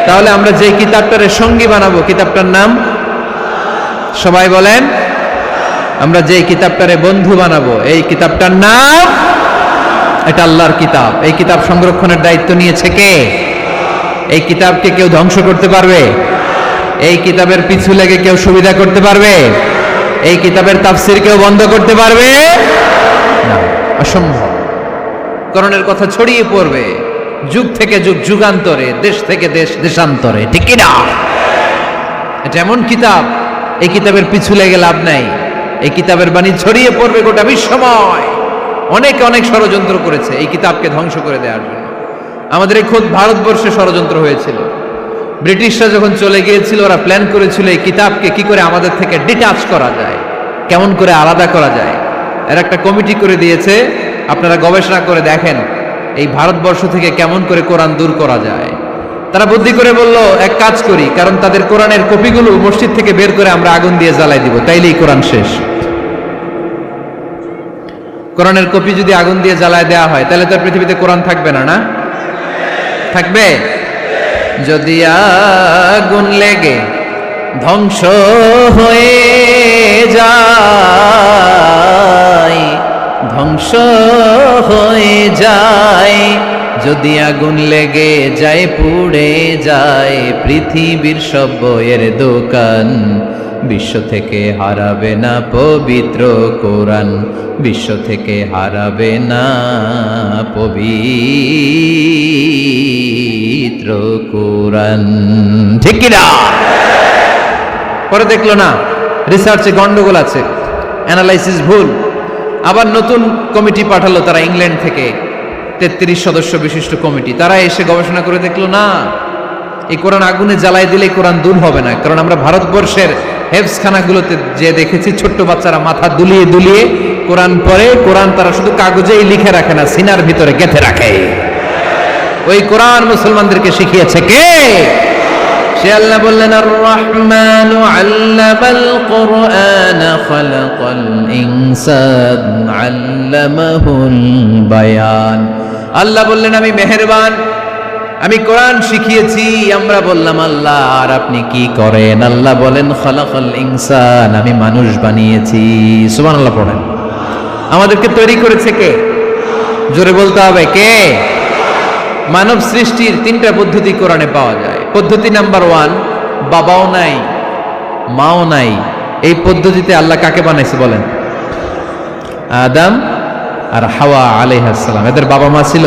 তাহলে আমরা যে কিতাবটারে সঙ্গী বানাবো কিতাবটার নাম সবাই বলেন, আমরা যে কিতাবটারে বন্ধু বানাবো এই কিতাবটার নাম, এটা আল্লাহর কিতাব। এই কিতাব সংরক্ষণের দায়িত্ব নিয়েছে কে? এই কিতাবকে কেউ ধ্বংস করতে পারবে? এই কিতাবের পিছু লেগে কেউ সুবিধা করতে পারবে? এই কিতাবের তাফসীর কেউ বন্ধ করতে পারবে না, অসম্ভব। কোরআনের কথা ছড়িয়ে পড়বে যুগ থেকে যুগ, যুগান্তরে, দেশ থেকে দেশ, দেশান্তরে, ঠিক কি না? এটা এমন কিতাব, এই কিতাবের পিছু লেগে লাভ নাই। এই কিতাবের বাণী ছড়িয়ে পড়বে গোটা বিশ্বময়। অনেকে অনেক ষড়যন্ত্র করেছে এই কিতাবকে ধ্বংস করে দেওয়ার জন্য। আমাদের এই খোদ ভারতবর্ষে ষড়যন্ত্র হয়েছিল। ব্রিটিশরা যখন চলে গিয়েছিল, ওরা প্ল্যান করেছিল এই কিতাবকে কি করে আমাদের থেকে ডিটাচ করা যায়, কেমন করে আলাদা করা যায়। এর একটা কমিটি করে দিয়েছে, আপনারা গবেষণা করে দেখেন এই ভারতবর্ষ থেকে কেমন করে কোরআন দূর করা যায়। তারা বুদ্ধি করে বলল, এক কাজ করি, কারণ তাদের কোরআনের কপিগুলো মসজিদ থেকে বের করে আমরা আগুন দিয়ে জ্বালাই দিব, তাইলেই কোরআন শেষ। কোরআনের কপি যদি আগুন দিয়ে জ্বালায় দেওয়া হয় তাহলে তো পৃথিবীতে কোরআন থাকবে না, না থাকবে? যদি আগুন লেগে ধ্বংস হয়ে যায়, ধ্বংস হয়ে যায়, যদি আগুন লেগে যায়, পুড়ে যায় পৃথিবীর সব বইয়ের দোকান, বিশ্ব থেকে হারাবে না পবিত্র কোরআন, বিশ্ব থেকে হারাবে না পবিত্র কোরআন, ঠিক কি না? পরে দেখলো না রিসার্চে গন্ডগোল আছে, অ্যানালাইসিস ভুল, আবার নতুন কমিটি পাঠালো তারা ইংল্যান্ড থেকে, 33 সদস্য বিশিষ্ট কমিটি। তারা এসে গবেষণা করে দেখলো না, এই কোরআন আগুনে জ্বালাই দিলে কোরআন দূর হবে না। কারণ আমরা ভারতবর্ষের হেফজখানাগুলোতে যে দেখেছি, ছোট্ট বাচ্চারা মাথা দুলিয়ে দুলিয়ে কোরআন পড়ে। কোরআন তারা শুধু কাগজেই লিখে রাখে না, সিনার ভিতরে গেঁথে রাখে। ওই কোরআন মুসলমানদেরকে শিখিয়েছে কে? সে আল্লাহ বললেন, আর রহমানু আল্লামাল কোরআন খালাকাল ইনসান আল্লামাহুল বায়ান। আল্লাহ বললেন, আমি মেহেরবান, আমি কোরআন শিখিয়েছি। আমরা বললাম, আল্লাহ আর আপনি কি করেন? আল্লাহ বলেন, খালাকাল ইনসান, আমি মানুষ বানিয়েছি। সুবহানাল্লাহ পড়েন। আমাদেরকে তৈরি করেছে কে? জোরে বলতে হবে, কে? মানব সৃষ্টির 3টা পদ্ধতি কোরআনে পাওয়া যায়। পদ্ধতি নাম্বার 1, বাবাও নাই মাও নাই। এই পদ্ধতিতে আল্লাহ কাকে বানাইছে বলেন? আদম আর হাওয়া আলাইহিস সালাম, এদের বাবা মা ছিল।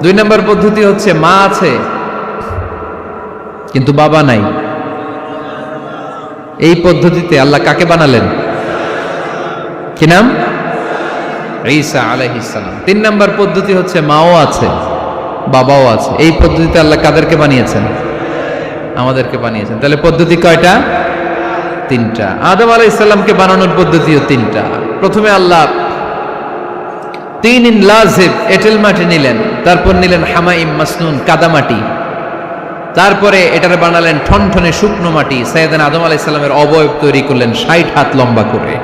2 নম্বর পদ্ধতি হচ্ছে মা আছে কিন্তু বাবা নাই। এই পদ্ধতিতে আল্লাহ কাকে বানালেন? কি নাম? ঈসা আলাইহিস সালাম। 3 নম্বর পদ্ধতি হচ্ছে মাও আছে বাবাও আছে। এই পদ্ধতিতে আল্লাহ কাদেরকে বানিয়েছেন? আমাদেরকে বানিয়েছেন। তাহলে পদ্ধতি কয়টা? 3টা। আদম আলাইহিস সালামকে বানানোর পদ্ধতিও 3টা। প্রথমে আল্লাহ 3 লাজিব এঁটেল মাটি নিলেন, তারপর নিলেন হামাইম মাসনুন কাদামাটি, তারপরে এটারে বানালেন ঠনঠনে শুকনো মাটি। সাইয়েদনা আদম আলাইহিস সালামের অবয়ব তৈরি করলেন 60 হাত লম্বা করে।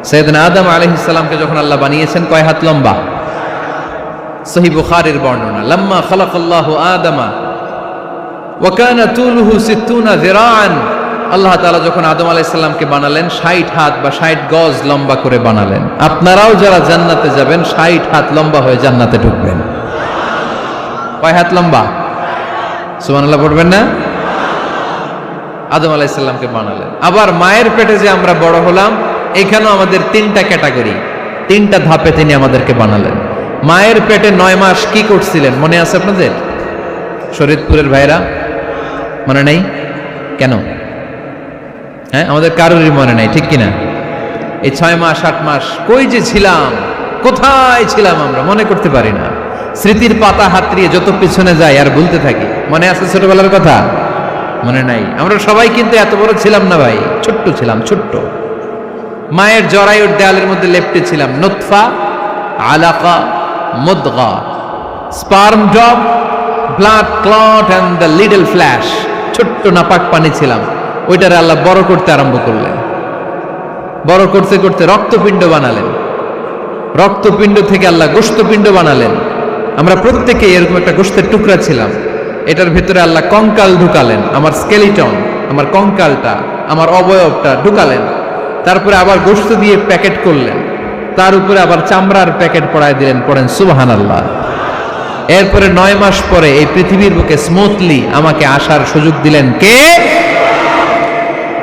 সাইয়েদনা আদম আলাইহিস সালামকে যখন আল্লাহ বানিয়েছেন, কয় হাত লম্বা? সহিহ বুখারীর বর্ণনা, লাম্মা খালাকাল্লাহু আদামা ওয়া কানা তুলুহু 60 যিরাআন। আল্লাহ তাআলা যখন আদম আলাইহিস সালামকে বানালেন 60 হাত বা 60 গজ লম্বা করে বানালেন। আপনারাও যারা জান্নাতে যাবেন 60 হাত লম্বা হয়ে জান্নাতে ঢুকবেন। কয় হাত লম্বা? সুবহানাল্লাহ পড়বেন না? আদম আলাইহিস সালামকে বানালেন। আবার মায়ের পেটে যে আমরা বড় হলাম, এখানেও আমাদের 3টা ক্যাটাগরি, 3টা ধাপে তিনি আমাদেরকে বানালেন। মায়ের পেটে 9 মাস কি করছিলেন মনে আছে আপনাদের? শরীয়তপুরের ভাইরা মনে নেই? কেন? হ্যাঁ, আমাদের কারোরই মনে নাই, ঠিক কিনা? এই 6 মাস 8 মাস কই যে ছিলাম, কোথায় ছিলাম আমরা মনে করতে পারি না। স্মৃতির পাতা হাতড়িয়ে যত পিছনে যাই আর ভুলতে থাকি। মনে আছে ছোটবেলার কথা? মনে নাই। আমরা সবাই কিন্তু এত বড় ছিলাম না ভাই, ছোট্ট ছিলাম, ছোট্ট। মায়ের জরায়ুর দেয়ালের মধ্যে লেপ্টে ছিলাম। নুতফা, আলাকা, মুদগা, sperm drop, blood clot and the little flesh. ছোট্ট নাপাক পানি ছিলাম। ওইটারে আল্লাহ বড় করতে আরম্ভ করলেন। বড় করতে করতে রক্তপিণ্ড বানালেন। রক্তপিণ্ড থেকে আল্লাহ গোশতপিণ্ড বানালেন। আমরা প্রত্যেকে এরকম একটা গোশতের টুকরা ছিলাম। এটার ভিতরে আল্লাহ কঙ্কাল ঢুকালেন, আমার স্কেলিটন, আমার কঙ্কালটা, আমার অবয়বটা ঢুকালেন। তারপরে আবার গোশত দিয়ে প্যাকেট করলেন, তার উপরে আবার চামড়ার প্যাকেট পড়ায় দিলেন। পড়েন সুবহানাল্লাহ। এরপরে 9 মাস পরে এই পৃথিবীর বুকে স্মুথলি আমাকে আসার সুযোগ দিলেন কে?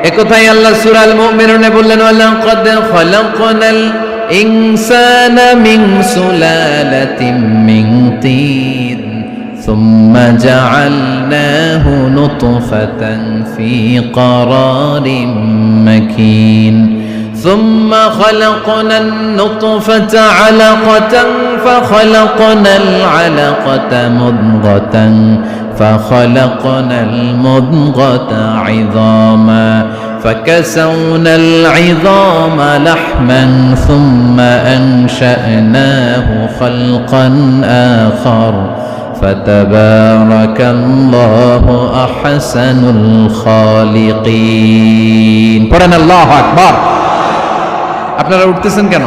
একথাই আল্লাহ সূরা আল মুমিনুনে বললেন, ওয়ালাকাদ খালাকনাল ইনসানা মিন সুলালাতিন মিন তিন সুম্মা জাআলনাহু নুতফাতান ফি ক্বারারিন মাকিন ثم خلقنا النطفة علقة فخلقنا العلقة مضغة فخلقنا المضغة عظاما فكسونا العظام لحما ثم أنشأناه خلقا آخر فتبارك الله أحسن الخالقين. পড়েন আল্লাহু আকবার। আপনারা উঠতেছেন কেন?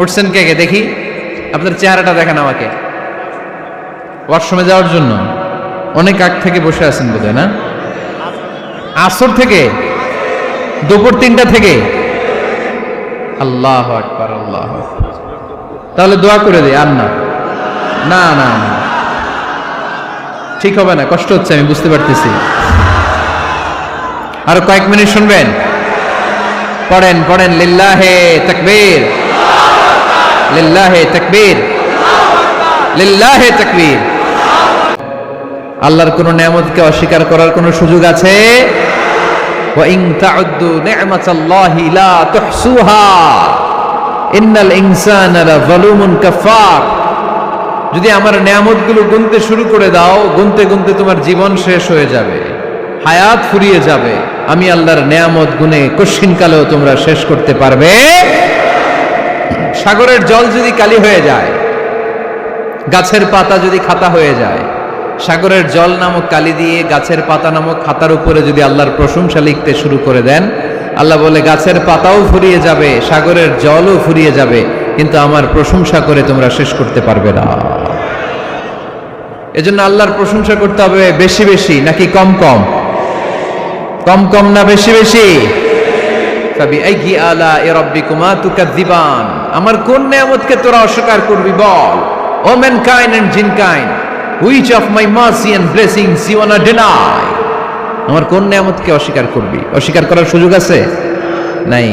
উঠছেন কে কে দেখি? আপনার চেহারাটা দেখেন আমাকে। ওয়াশরুমে যাওয়ার জন্য অনেক আগ থেকে বসে আছেন বোধহয়, না? আসর থেকে, দুপুর 3টা থেকে? আল্লাহু আকবার, আল্লাহু আকবার। তাহলে দোয়া করে দিই। আর না না না না, ঠিক হবে না, কষ্ট হচ্ছে, আমি বুঝতে পারতেছি। আর কয়েক মিনিট শুনবেন? পড়েন পড়েন, লিল্লাহে তাকবীর, লিল্লাহে তাকবীর, লিল্লাহে তাকবীর। আল্লাহর কোন নিয়ামতকে অস্বীকার করার কোন সুযোগ আছে? ওয়া ইন তাউদ্দু নি'মাতাল্লাহি লা তুহসুহা ইন্নাল ইনসানা লাযালুমুন কাফার। যদি আমার নিয়ামতগুলো গুনতে শুরু করে দাও, গুনতে গুনতে তোমার জীবন শেষ হয়ে যাবে, হায়াত ফুরিয়ে যাবে। আমি আল্লাহর নিয়ামত গুনে কশিনকালেও তোমরা শেষ করতে পারবে। সাগরের জল যদি কালি হয়ে যায়, গাছের পাতা যদি খাতা হয়ে যায়, সাগরের জল নামক কালি দিয়ে গাছের পাতা নামক খাতার উপরে যদি আল্লাহর প্রশংসা লিখতে শুরু করে দেন, আল্লাহ বলে গাছের পাতাও ফুরিয়ে যাবে, সাগরের জলও ফুরিয়ে যাবে, কিন্তু আমার প্রশংসা করে তোমরা শেষ করতে পারবে না। এজন্য আল্লাহর প্রশংসা করতে হবে বেশি বেশি নাকি কম কম? কম কম না বেশি বেশি? ফাবিআইয়ি আলাኢ রাব্বিকুমা তুকাযযিবান। আমার কোন নিয়ামতকে তোরা অস্বীকার করবি বল? O mankind and jinnkind, which of my mercy and blessings you want to deny? আমার কোন নিয়ামতকে অস্বীকার করবি? অস্বীকার করার সুযোগ আছে? নাই।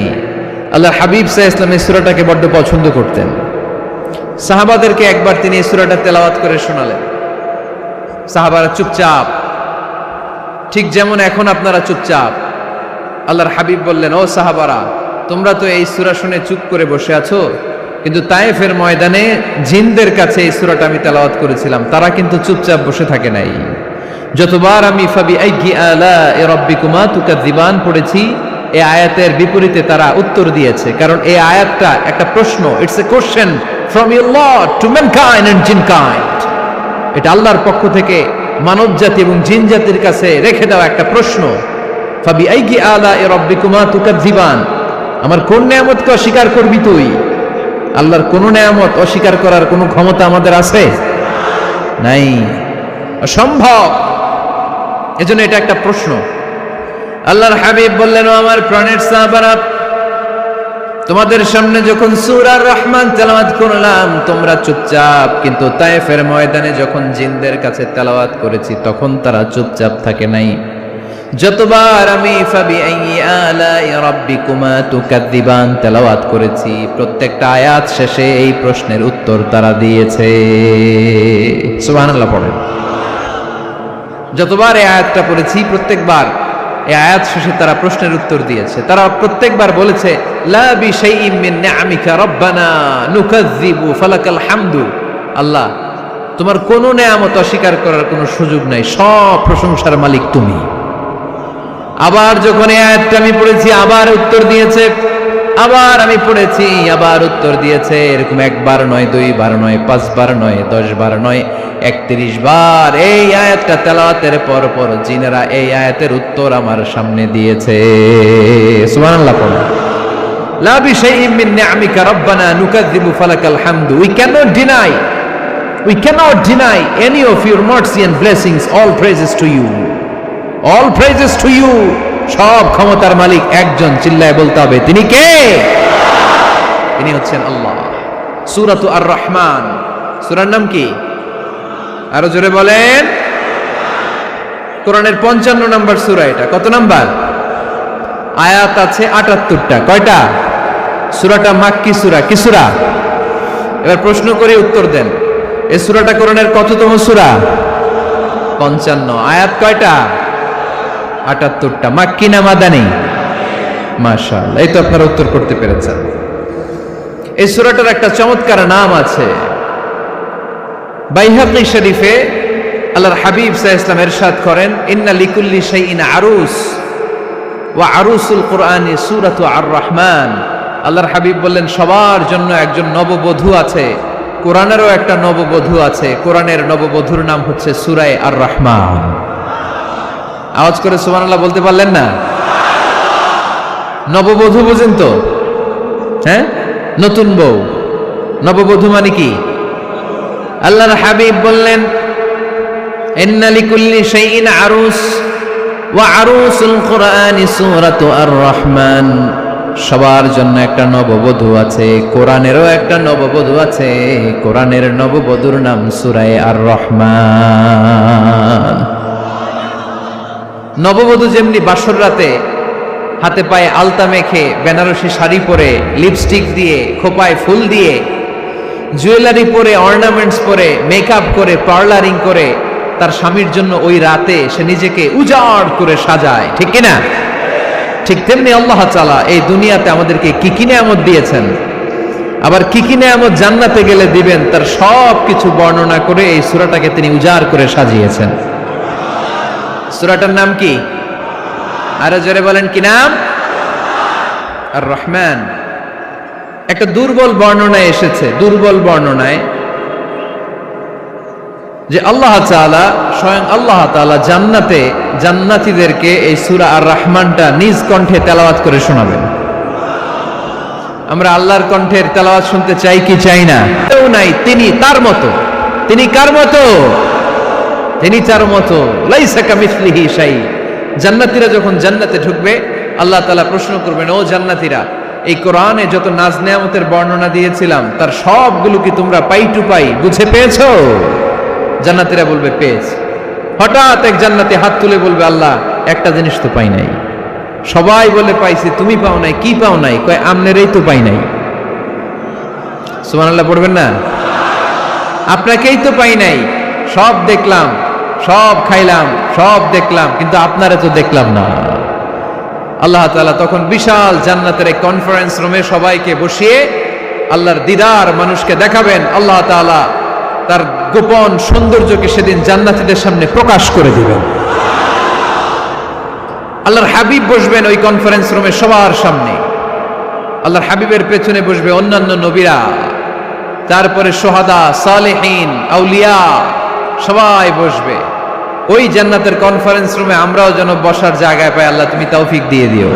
আল্লাহর হাবিব সাল্লাল্লাহু আলাইহি ওয়াসাল্লাম এই সূরাটাকে বড় পছন্দ করতেন। সাহাবাদেরকে একবার তিনি এই সূরাটা তেলাওয়াত করে শোনালেন। সাহাবারা চুপচাপ, ঠিক যেমন এখন আপনারা চুপচাপ। আল্লাহর হাবিব বললেন, ও সাহাবারা, তোমরা তো এই সূরা শুনে চুপ করে বসে আছো, কিন্তু তায়েফের ময়দানে জিনদের কাছে এই সূরাটা আমি তেলাওয়াত করেছিলাম, তারা কিন্তু চুপচাপ বসে থাকে নাই। যতবার আমি ফাবিআইয়ি আলাኢ রাব্বিকুমা তুকাযযিবান পড়েছি, এই আয়াতের বিপরীতে তারা উত্তর দিয়েছে, কারণ এই আয়াতটা একটা প্রশ্ন। It's a question from your lord to mankind and jinnkind. এটা আল্লাহর পক্ষ থেকে মানব জাতি এবং জিন জাতির কাছে রেখে দেওয়া একটা প্রশ্ন। ফাবিআইয়ি আলাኢ রাব্বিকুমা তুকাযযিবান, আমার কোন নিয়ামতকে অস্বীকার করবি তুই? আল্লাহর কোন নিয়ামত অস্বীকার করার কোন ক্ষমতা আমাদের আছে? নাই, অসম্ভব। এজন্য এটা একটা প্রশ্ন। আল্লাহর হাবিব বললেন, ও আমার প্রাণের সাহাবারা, তোমাদের সামনে যখন সূরা রহমান তেলাওয়াত করলাম তোমরা চুপচাপ, কিন্তু তায়েফের ময়দানে যখন জিনদের কাছে তেলাওয়াত করেছি তখন তারা চুপচাপ থাকে নাই। যতবার আমি ফাবিআইয়ি আলাই রাব্বিকুমা তুকাযযিবান তেলাওয়াত করেছি, প্রত্যেকটা আয়াত শেষে এই প্রশ্নের উত্তর তারা দিয়েছে। সুবহানাল্লাহ পড়েন। যতবার এই আয়াতটা পড়েছি প্রত্যেকবার এই আয়াত শেষে তারা প্রশ্নের উত্তর দিয়েছে। তারা প্রত্যেকবার বলেছে, লা বিশাইইন মিন নিআমিকা রাব্বানা নুকাযযিবু ফালাকাল হামদু। আল্লাহ, তোমার কোন নিয়ামত অস্বীকার করার কোনো সুযোগ নাই, সব প্রশংসার মালিক তুমি। আবার যখন এই আয়াতটা আমি পড়েছি আবার উত্তর দিয়েছে, আবার আমি পড়েছি আবার উত্তর দিয়েছে। এরকম একবার নয়, 2 বার নয়, 5 বার নয়, 10 বার নয়, 31 বার এই আয়াতটা তেলাওয়াতের পর পর জিনেরা এই আয়াতের উত্তর আমার সামনে দিয়েছে। সুবহানাল্লাহ পড়ুন। লা বিশাইইন মিন নিআমিকা রাব্বানা নুকাযযিবু ফালাকাল হামদু। We cannot deny We cannot deny any of your mercy and blessings. All praises to you. All praises to you. সব ক্ষমতার মালিক একজন, চিল্লায় বলতে হবে তিনি কে? তিনি হচ্ছেন আল্লাহ। সূরাতু আর-রহমান, সূরার নাম কি? আরো জোরে বলেন। কোরআনের 55 নম্বর সূরা এটা। কত নাম্বার? আয়াত আছে 78টা। কয়টা? সূরাটা মাক্কি সূরা। কি সূরা? এবার প্রশ্ন করে উত্তর দেন। এই সূরাটা কোরআনের কততম সূরা? 55। আয়াত কয়টা? 78টা। মাক্কি না মাদানী? মাশাআল্লাহ, এই তো আপনারা উত্তর করতে পেরেছেন। এই সূরাটার একটা চমৎকার নাম আছে। বাইহাকী শরীফে আল্লাহর হাবিব সাল্লাল্লাহু আলাইহি ওয়াসাল্লাম ইরশাদ করেন, ইন্না লিকুল্লি শাইইন আরুস ওয়া আরুসুল কুরআনি সূরাতু আর-রহমান। আল্লাহর হাবিব বললেন, সবার জন্য একজন নববধূ আছে, কোরআনেরও একটা নববধূ আছে। কোরআনের নববধূর নাম হচ্ছে সূরা আর-রহমান। আওয়াজ করে সুবহানাল্লাহ বলতে পারলেন না? নববধূ বুঝেন তো? হ্যাঁ, নতুন বউ। নববধূ মানে কি? আল্লাহর হাবিব বললেন, ইন্না লিকুল্লি শাইইন আরুস ওয়া আরুসুল কুরআনি সূরাতু আর-রহমান। সবার জন্য একটা নববধূ আছে, কোরআনেরও একটা নববধূ আছে। কোরআনের নববধূর নাম সূরা আর-রহমান। নববধূ যেমনি বাসর রাতে হাতে পায়ে আলতা মেখে, বেনারসি শাড়ি পরে, লিপস্টিক দিয়ে, খোপায় ফুল দিয়ে, জুয়েলারি পরে, অর্নামেন্টস পরে, মেকআপ করে, পার্লারিং করে তার স্বামীর জন্য ওই রাতে সে নিজেকে উজাড় করে সাজায়, ঠিক কিনা? ঠিক তেমনি আল্লাহ তাআলা এই দুনিয়াতে আমাদেরকে কি কি নেয়ামত দিয়েছেন, আবার কি কি নেয়ামত জান্নাতে গেলে দিবেন, তার সব কিছু বর্ণনা করে এই সূরাটাকে তিনি উজাড় করে সাজিয়েছেন। সূরাটার নাম কি? আরো জোরে বলেন, কি নাম? আর-রহমান। একটা দুর্বল বর্ণনায় এসেছে, দুর্বল বর্ণনায়, যে আল্লাহ তাআলা, স্বয়ং আল্লাহ তাআলা জান্নাতে জান্নাতীদেরকে এই সূরা আর-রহমানটা নিজ কণ্ঠে তেলাওয়াত করে শোনাবেন। আমরা আল্লাহর কণ্ঠের তেলাওয়াত শুনতে চাই কি চাই না? কেউ নাই, তিনি তার মতো। তিনি কার মতো? তিনি তার মতো। লাইসা কামিসলিহি শাই। জান্নাতীরা যখন জান্নাতে ঢুকবে, আল্লাহ তাআলা প্রশ্ন করবেন, ও জান্নাতীরা, এই কোরআনে যত নাজ নেয়ামতের বর্ণনা দিয়েছিলাম তার সবগুলো কি তোমরা পাই টু পাই বুঝে পেয়েছো? জান্নাতীরা বলবে পেয়েছি। হঠাৎ এক জান্নাতি হাত তুলে বলবে, আল্লাহ একটা জিনিস তো পাই নাই। সবাই বলে পাইছি, তুমি পাও নাই। কি পাও নাই? কয় আমনেরই তো পাই নাই। সুবহানাল্লাহ পড়বেন না? আপনাকেই তো পাই নাই। সব দেখলাম, সব খাইলাম, সব দেখলাম, কিন্তু আপনারে তো দেখলাম না। আল্লাহ তাআলা তখন বিশাল জান্নাতের এক কনফারেন্স রুমে সবাইকে বসিয়ে আল্লাহর দিদার মানুষকে দেখাবেন। আল্লাহ তাআলা তার গোপন সৌন্দর্যকে সেদিন জান্নাতীদের সামনে প্রকাশ করে দিবেন। আল্লাহর হাবিব বসবেন ওই কনফারেন্স রুমে সবার সামনে। আল্লাহর হাবিবের পেছনে বসবে অন্যান্য নবীরা, তারপরে সোহাদা, সালেহীন, আউলিয়া সবাই বসবে। ওই জান্নাতের কনফারেন্স রুমে আমরাও যেন বসার জায়গায় পাই, আল্লাহ তুমি তৌফিক দিয়ে দিও।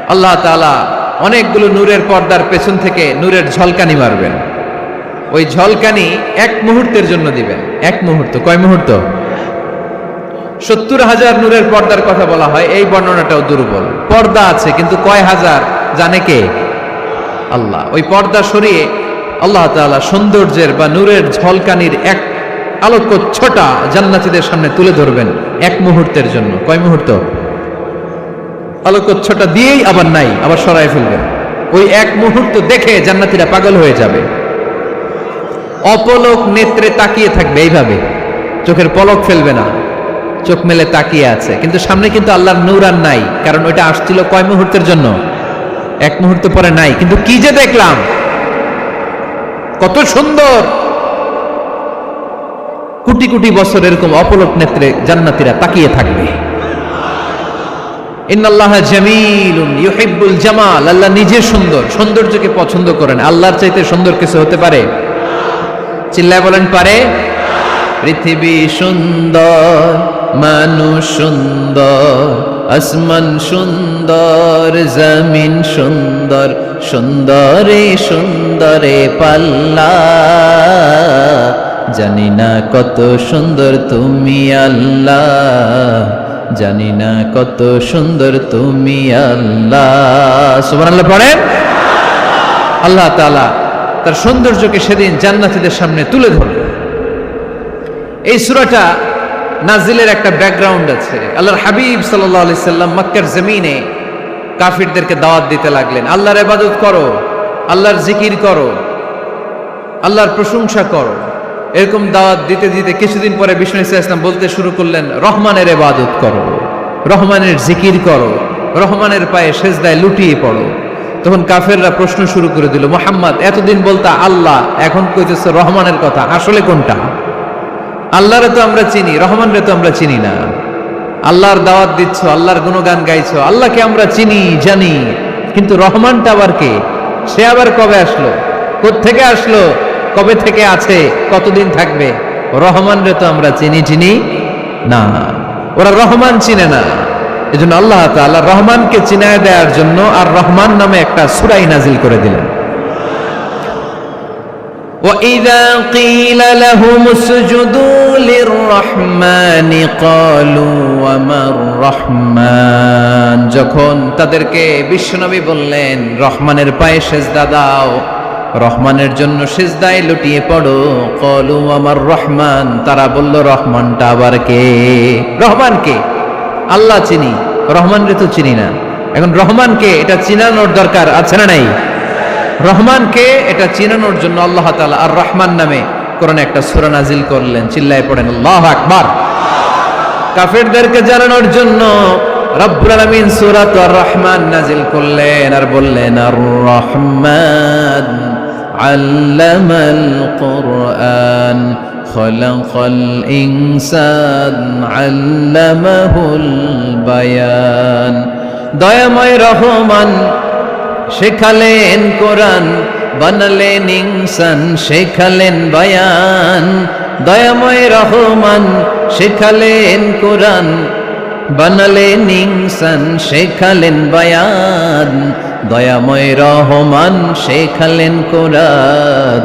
আল্লাহ তাআলা অনেকগুলো নূরের পর্দার পেছন থেকে নূরের ঝলকানি মারবেন। ওই ঝলকানি এক মুহূর্তের জন্য দিবেন। এক মুহূর্ত। কয় মুহূর্ত? 70,000 নূরের পর্দার কথা বলা হয়। এই বর্ণনাটাও দুর্বল। পর্দা আছে কিন্তু কয় হাজার জানে কে? আল্লাহ। ওই পর্দা সরিয়ে আল্লাহ তাআলা সৌন্দর্যের বা নূরের ঝলকানির এক আলোকচ্ছটা জান্নাতীদের সামনে তুলে ধরবেন এক মুহূর্তের জন্য। কয় মুহূর্ত? আলোকচ্ছটা দিয়েই আবার নাই, আবার সরায় ফেলবেন। ওই এক মুহূর্ত দেখে জান্নাতীরা পাগল হয়ে যাবে, অপলক নেত্রে তাকিয়ে থাকবে। এইভাবে চোখের পলক ফেলবে না, চোখ মেলে তাকিয়ে আছে। কিন্তু সামনে কিন্তু আল্লাহর নূর আর নাই, কারণ ওইটা আসছিল কয় মুহূর্তের জন্য? এক মুহূর্ত পরে নাই। কিন্তু কি যে দেখলাম, কত সুন্দর! কোটি কোটি বছর এরকম অপলক নেত্রে জান্নাতীরা তাকিয়ে থাকবে। ইন্নাল্লাহা জামিলুন ইউহিব্বুল জামাল। আল্লাহ নিজে সুন্দর, সৌন্দর্যকে পছন্দ করেন। আল্লাহর চাইতে সুন্দর কিছু হতে পারে? চিল্লায় বলেন পারে? পৃথিবী সুন্দর, মানুষ সুন্দর, আসমান সুন্দর, জমিন সুন্দর, সুন্দরে সুন্দরে পাল্লা, জানি না কত সুন্দর তুমি আল্লাহ, জানি না কত সুন্দর তুমি আল্লাহ। সুবহানাল্লাহ পড়েন। আল্লাহ তাআলা তার সৌন্দর্যকে সেদিন জান্নাতীদের সামনে তুলে ধরলেন। এই সূরাটা নাজিলের একটা ব্যাকগ্রাউন্ড আছে। আল্লাহর হাবিব সাল্লাল্লাহু আলাইহি সাল্লাম মক্কার জমিনে কাফিরদেরকে দাওয়াত দিতে লাগলেন, আল্লাহর ইবাদত করো, আল্লাহর জিকির করো, আল্লাহর প্রশংসা করো। এরকম দাওয়াত দিতে দিতে কিছুদিন পরে বিষ্ণু ইসলাম বলতে শুরু করলেন, রহমানের ইবাদত করো, রহমানের জিকির করো, রহমানের পায়ে সেজদায় লুটিয়ে পড়ো। তখন কাফেররা প্রশ্ন শুরু করে দিল, মুহাম্মদ এতদিন বলতা আল্লাহ, এখন কইতেছে রহমানের কথা, আসলে কোনটা? আল্লাহরে তো আমরা চিনি, রহমানরে তো আমরা চিনি না। আল্লাহর দাওয়াত দিচ্ছ, আল্লাহর গুণগান গাইছো, আল্লাহকে আমরা চিনি জানি, কিন্তু রহমানটা আবার কে? সে আবার কবে আসলো, কোত্থেকে আসলো, কবে থেকে আছে, কতদিন থাকবে? রহমানরে তো আমরা চিনি না, ওরা রহমান চিনে না। এজন্য আল্লাহ তাআলা রহমানকে চিনায় দেওয়ার জন্য আর রহমান নামে একটা সূরা নাজিল করে দিলেন। وَإِذَا قِيلَ لَهُمُ اسْجُدُوا لِلرَّحْمَنِ قَالُوا وَمَا الرَّحْمَنُ, যখন তাদেরকে বিশ্বনবী বললেন রহমানের পায়ে সেজদা দাও, রহমানের জন্য সেজদায় লুটিয়ে পড়ো, ক্বালু আমার রহমান, তারা বলল রহমানটা আবার কে? রহমান কে? আল্লাহ চিনি, রহমানরে তো চিনি না। এখন রহমানকে এটা চিনানোর দরকার আছে না নাই? রহমানকে এটা চিনানোর জন্য আল্লাহ তাআলা আর রহমান নামে কোরআনে একটা সূরা নাজিল করলেন। চিল্লায় পড়েন আল্লাহু আকবার। কাফেরদেরকে জানানোর জন্য রব্বুল আলামিন সূরা আর রহমান নাজিল করলেন আর বললেন, আর রহমান আল্লামাল কুরআন খলাকাল ইনসান আল্লামাহুল বায়ান। দয়াময় রহমান শেখালেন কোরআন, বানালেন ইনসান, শেখালেন বায়ান। দয়াময় রহমান শেখালেন কোরআন, বানালেন ইনসান, শেখালেন বায়ান। দয়াময় রহমান শেখালেন কোরআন,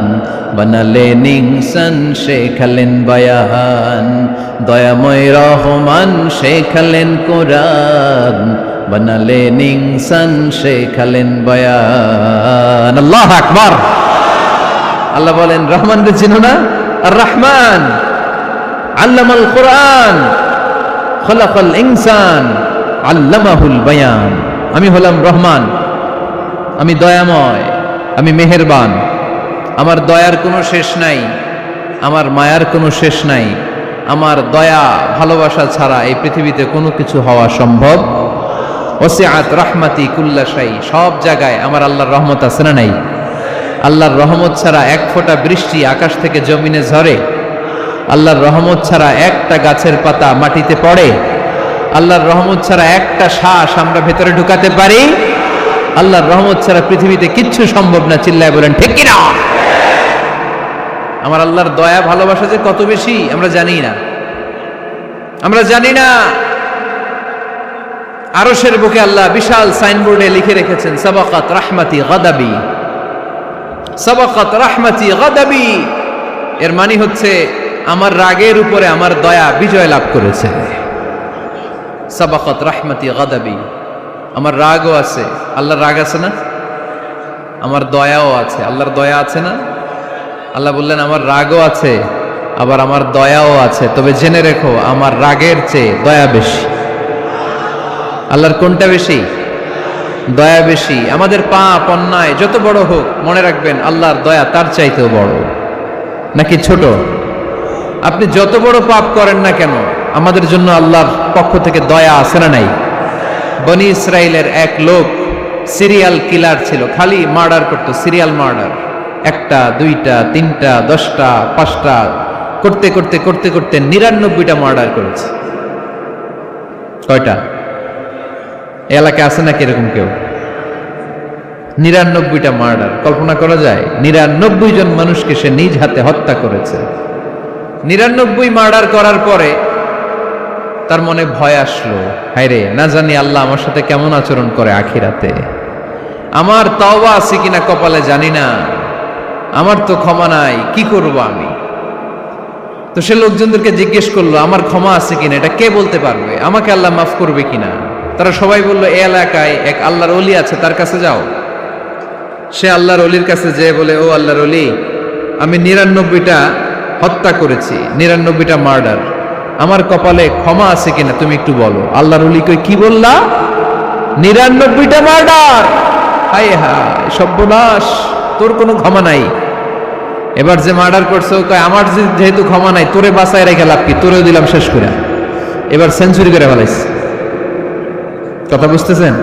বানালেন ইনসান, শেখালেন বায়ান। দয়াময় রহমান শেখালেন কোরআন, বানালেন ইনসান, শেখালেন বায়ান। আল্লাহু আকবার। আল্লাহ বলেন রহমান রে চিনো না? আর রহমান আল্লামাল কোরআন খলাকাল ইনসান আল্লামাহুল বায়ান। আমি হলাম রহমান, আমি দয়াময়, আমি মেহেরবান। আমার দয়ার কোনো শেষ নাই, আমার মায়ার কোনো শেষ নাই। আমার দয়া ভালোবাসা ছাড়া এই পৃথিবীতে কোনো কিছু হওয়া সম্ভব। ওসিআত রাহমাতি কুল্লা শাই, সব জায়গায় আমার আল্লাহর রহমত আছে না নাই? আল্লাহর রহমত ছাড়া এক ফোঁটা বৃষ্টি আকাশ থেকে জমিনে ঝরে? আল্লাহর রহমত ছাড়া একটা গাছের পাতা মাটিতে পড়ে? আল্লাহর রহমত ছাড়া একটা শ্বাস আমরা ভেতরে ঢুকাতে পারি? আল্লাহর রহমত ছাড়া পৃথিবীতে কিচ্ছু সম্ভব না। চিল্লায় বলেন ঠিক কিনা? আমার আল্লাহর দয়া ভালোবাসা যে কত বেশি আমরা জানি না, আমরা জানি না। আরশের বুকে আল্লাহ বিশাল সাইনবোর্ডে লিখে রেখেছেন, সাবাকাত রাহমাতি গাদাবি, সাবাকাত রাহমাতি গাদাবি। এর মানে হচ্ছে আমার রাগের উপরে আমার দয়া বিজয় লাভ করেছে। সাবাকাত রাহমাতি গাদাবি, আমার রাগও আছে, আল্লাহর রাগ আছে না? আমার দয়াও আছে, আল্লাহর দয়া আছে না? আল্লাহ বললেন আমার রাগও আছে, আবার আমার দয়াও আছে, তবে জেনে রেখো আমার রাগের চেয়ে দয়া বেশি। আল্লাহর কোনটা বেশি? দয়া বেশি। আমাদের পাপ অন্যায় যত বড় হোক, মনে রাখবেন আল্লাহর দয়া তার চাইতেও বড়। নাকি ছোট? আপনি যত বড় পাপ করেন না কেন, আমাদের জন্য আল্লাহর পক্ষ থেকে দয়া আছে না নাই? বনি ইসরাইলের এক লোক সিরিয়াল কিলার ছিল, খালি মার্ডার করতো, সিরিয়াল মার্ডার। একটা, দুইটা, তিনটা, 10টা, 5টা করতে করতে করতে করতে 99টা মার্ডার করেছে। কয়টা? এলাকায় আছে নাকি এরকম কেউ? 99টা মার্ডার। কল্পনা করা যায়? 99 জন মানুষকে সে নিজ হাতে হত্যা করেছে। 99 মার্ডার করার পরে তার মনে ভয় আসলো, হায়রে না জানি আল্লাহ আমার সাথে কেমন আচরণ করে আখিরাতে। আমার তওবা আছে কিনা কপালে জানি না, আমার তো ক্ষমা নাই, কি করব আমি? তো সে লোকজনদেরকে জিজ্ঞেস করলো, আমার ক্ষমা আছে কিনা, এটা কে বলতে পারবে? আমাকে আল্লাহ মাফ করবে কিনা? তারা সবাই বলল, এই এলাকায় এক আল্লাহর ওলি আছে, তার কাছে যাও। সে আল্লাহর ওলির কাছে যেয়ে বলে, ও আল্লাহর ওলি, আমি 99টা হত্যা করেছি, 99টা মার্ডার, আমার কপালে ক্ষমা আছে কিনা তুমি একটু বলো। আল্লাহর ওলি কই, কি বললা? 99টা মার্ডার? হায় হায় সর্বনাশ, তোর কোনো ক্ষমা নাই। এবার যে মার্ডার করছে ও কয়, আমার যেহেতু ক্ষমা নাই, তোরে বাঁচায় রেখে লাভ কি, তোরেও দিলাম শেষ করে। এবার সেঞ্চুরি করে ফেলাইছে। কথা বুঝতেছেন?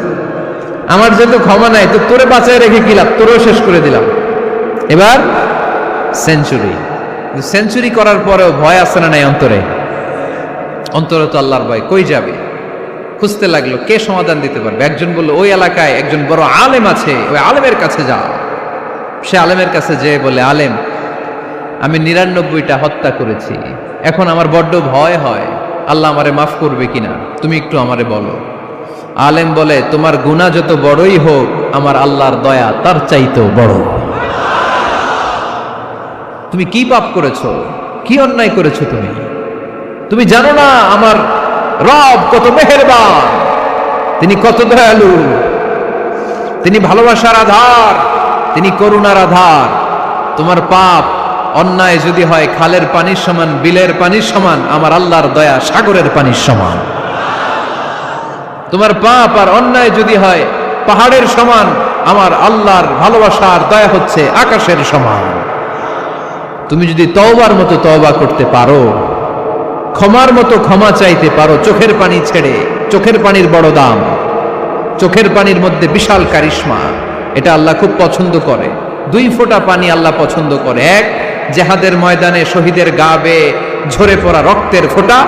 আমার যেহেতু ক্ষমা নাই, তো তোরে বাঁচায় রেখে কি লাভ, তোরেও শেষ করে দিলাম। এবার সেঞ্চুরি। সেঞ্চুরি করার পরেও ভয় আছে না নাই অন্তরে? অন্তরে তো আল্লাহর ভয়, কই যাবে? খুঁজতে লাগলো কে সমাধান দিতে পারবে। একজন বলল, ওই এলাকায় একজন বড় আলেম আছে, ওই আলেমের কাছে যাও। সে আলেমের কাছে যেয়ে বলে, আলেম, আমি 99টা হত্যা করেছি, এখন আমার বড্ড ভয় হয়, আল্লাহ আমারে মাফ করবে কিনা, তুমি একটু আমারে বলো। আলেম বলে, তোমার গুনাহ যত বড়ই হোক, আমার আল্লাহর দয়া তার চাইতেও বড়। তুমি কি পাপ করেছো, কি অন্যায় করেছো? তুমি জানো না আমার রব কত মেহেরবান, তিনি কত দয়ালু, তিনি ভালোবাসার আধার, তিনি করুণার আধার। তোমার পাপ অন্যায় যদি হয় খালের পানির সমান, বিলের পানির সমান, আমার আল্লাহর দয়া সাগরের পানির সমান। তোমার পাপ আর অন্যায় যদি হয় পাহাড়ের সমান, আমার আল্লাহর ভালোবাসার দয়া হচ্ছে আকাশের সমান। তুমি যদি তওবার মতো তওবা করতে পারো, ক্ষমার মতো ক্ষমা চাইতে পারো, চোখের পানি ছেড়ে, চোখের পানির বড় দাম, চোখের পানির মধ্যে বিশাল কারিশমা, এটা আল্লাহ খুব পছন্দ করে। 2 ফোঁটা পানি আল্লাহ পছন্দ করে। এক, জেহাদের ময়দানে শহীদের গা বেয়ে ঝরে পড়া রক্তের ফোঁটা।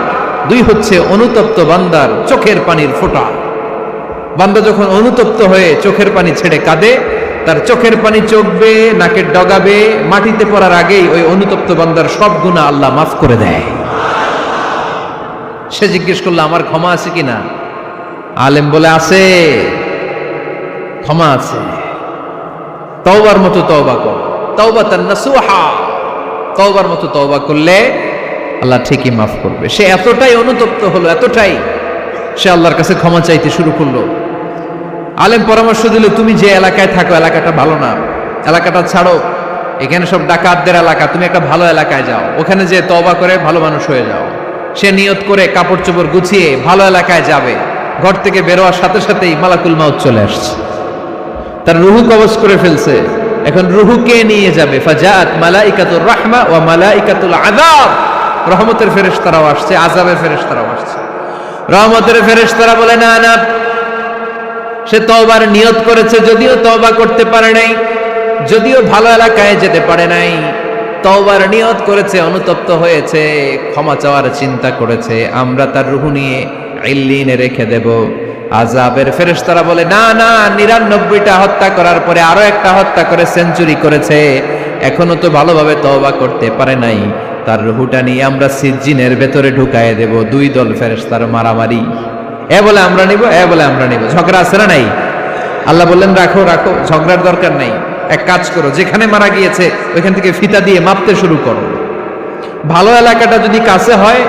2 হচ্ছে অনুতপ্ত বান্দার চোখের পানির ফোঁটা। বান্দা যখন অনুতপ্ত হয়ে চোখের পানি ছেড়ে কাঁদে, তার চোখের পানি চোখ বেয়ে, নাকের ডগা বেয়ে মাটিতে পড়ার আগেই ওই অনুতপ্ত বান্দার সব গুনাহ আল্লাহ মাফ করে দেয়। সে জিজ্ঞেস করলো, আমার ক্ষমা আছে কিনা? আলেম বলে, আছে, ক্ষমা আছে। তওবার মতো তওবা কর, তাওবাতান নাসুহা, তওবার মতো তওবা করলে আল্লাহ ঠিকই মাফ করবে। সে এতটাই অনুতপ্ত হলো, এতটাই, সে আল্লাহর কাছে ক্ষমা চাইতে শুরু করলো। আলেম পরামর্শ দিল, তুমি যে এলাকায় থাকো এলাকাটা ভালো না, এলাকাটা ছাড়ো, এখানে সব ডাকাতদের এলাকা, তুমি একটা ভালো এলাকায় যাও, ওখানে যে তওবা করে ভালো মানুষ হয়ে যাও। সে নিয়ত করে কাপড় চোপড় গুছিয়ে ভালো এলাকায় যাবে। ঘর থেকে বেরোয়ার সাথে সাথেই মালাকুল মাউত চলে আসছে, তার রুহু কবজ করে ফেলছে। এখন রুহু কে নিয়ে যাবে? ফাজাত মালাইকাতুর রাহমা ওয়া মালাইকাতুল আযাব। রহমতের ফেরেশতারাও আসছে, আযাবের ফেরেশতারাও আসছে। রহমতের ফেরেশতারা বলে, না না, সে তওবার নিয়ত করেছে, যদিও তওবা করতে পারে নাই, যদিও ভালো এলাকায় যেতে পারে নাই, তওবার নিয়ত করেছে, অনুতপ্ত হয়েছে, ক্ষমা চাওয়ার চিন্তা করেছে, আমরা তার রুহু নিয়ে ইল্লিনে রেখে দেব। আযাবের ফেরেশতারা বলে, না না, 99টা হত্যা করার পরে আরো একটা হত্যা করে সেঞ্চুরি করেছে, এখনো তো ভালোভাবে তওবা করতে পারে নাই, তার রুহুটা নিয়ে আমরা সিজ্জিনের ভেতরে ঢুকায় দেব। 2 দল ফেরেশতার মারামারি, এ বলে আমরা নিব, এ বলে আমরা নিব। ঝগড়া আছে না নাই? আল্লাহ বললেন, রাখো রাখো, ঝগড়ার দরকার নাই। এক কাজ করো, যেখানে মারা গিয়েছে ওইখান থেকে ফিতা দিয়ে মাপতে শুরু করো। ভালো এলাকাটা যদি কাছে হয়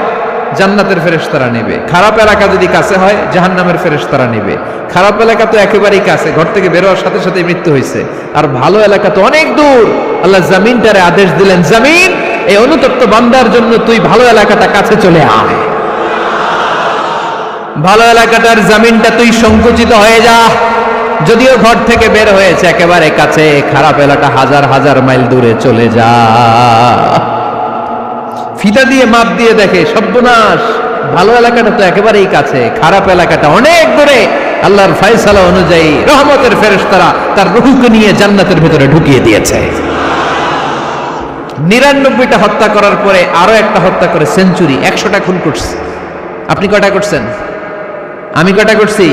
জান্নাতের ফেরেশতারা নেবে, খারাপ এলাকা যদি কাছে হয় জাহান্নামের ফেরেশতারা নেবে। খারাপ এলাকা তো একেবারেই কাছে, ঘর থেকে বেরোয়ার সাথে সাথে মৃত্যু হয়েছে, আর ভালো এলাকা তো অনেক দূর। আল্লাহ জামিনটারে আদেশ দিলেন, জামিন, এই অনুতপ্ত বান্দার জন্য তুই ভালো এলাকাটা কাছে চলে আয়। ভালো এলাকাটার জামিনটা তুই সংকুচিত হয়ে যা, যদিও ঘর থেকে বের হয়েছে একেবারে কাছে, খারাপ এলাকা হাজার হাজার মাইল দূরে চলে যা। ফিতা দিয়ে মাপ দিয়ে দেখে, সর্বনাশ, ভালো এলাকাটা তো একেবারেই কাছে, খারাপ এলাকাটা অনেক দূরে। আল্লাহর ফয়সালা অনুযায়ী রহমতের ফেরেশতারা তার রূহকে নিয়ে জান্নাতের ভেতরে ঢুকিয়ে দিয়েছে। 99টা হত্যা করার পরে আরো একটা হত্যা করে সেঞ্চুরি, 100টা খুন করছে। আপনি কয়টা করছেন? আমি কয়টা করছি?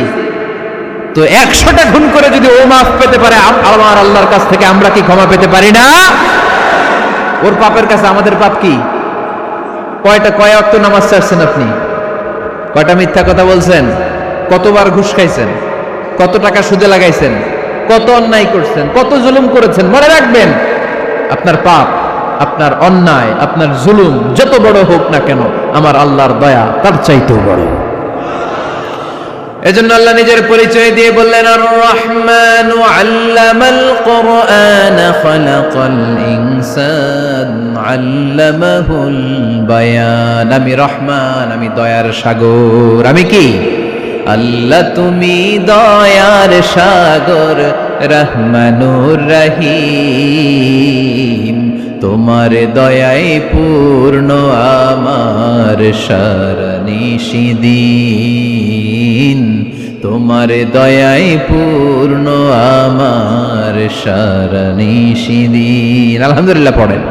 তো 100টা খুন করে যদি ও মাফ পেতে পারে, আমার আল্লাহর কাছ থেকে আমরা কি ক্ষমা পেতে পারি না? ওর পাপের কাছে আমাদের পাপ কি? কয় ওয়াক্ত নামাজ ছাড়ছেন আপনি? কয়টা মিথ্যা কথা বলছেন? কতবার ঘুষ খাইছেন? কত টাকা সুদে লাগাইছেন? কত অন্যায় করছেন, কত জুলুম করেছেন, মনে রাখবেন আপনার পাপ, আপনার অন্যায়, আপনার জুলুম যত বড় হোক না কেন, আমার আল্লাহর দয়া তার চাইতেও বড়। এজন্য আল্লাহ নিজের পরিচয় দিয়ে বললেন, আর রহমান আল্লামাল কুরআন খালাকাল ইনসান আল্লামাহুল বায়ান। আমি রহমান, আমি দয়ার সাগর। আমি কি? আল্লাহ তুমি দয়ার সাগর, রহমানুর রহিম। তোমার দয়ায় পূর্ণ আমার সারানিশিদিন, তোমার দয়ায় পূর্ণ আমার সারানিশিদিন। আলহামদুলিল্লাহ পড়েন।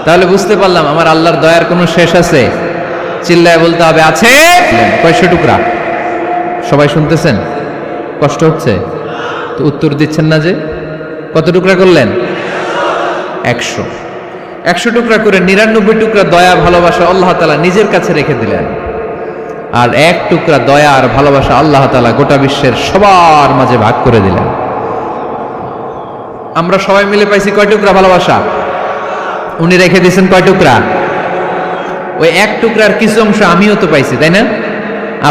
তাহলে বুঝতে পারলাম আমার আল্লাহর দয়ার কোনো শেষ আছে? চিল্লায় বলতে হবে আছে। কয়শো টুকরা? সবাই শুনতেছেন? কষ্ট হচ্ছে তো উত্তর দিচ্ছেন না যে? কত টুকরা করলেন? 100। 100 টুকরা করে 99 টুকরা দয়া ভালোবাসা আল্লাহ তাআলা নিজের কাছে রেখে দিলেন, আর 1 টুকরা দয়া আর ভালোবাসা আল্লাহ তাআলা গোটা বিশ্বের সবার মাঝে ভাগ করে দিলেন। আমরা সবাই মিলে পাইছি কয় টুকরা ভালোবাসা? উনি রেখে দিয়েছেন কয় টুকরা? ওই 1 টুকরার কিছু অংশ আমিও তো পাইছি, তাই না?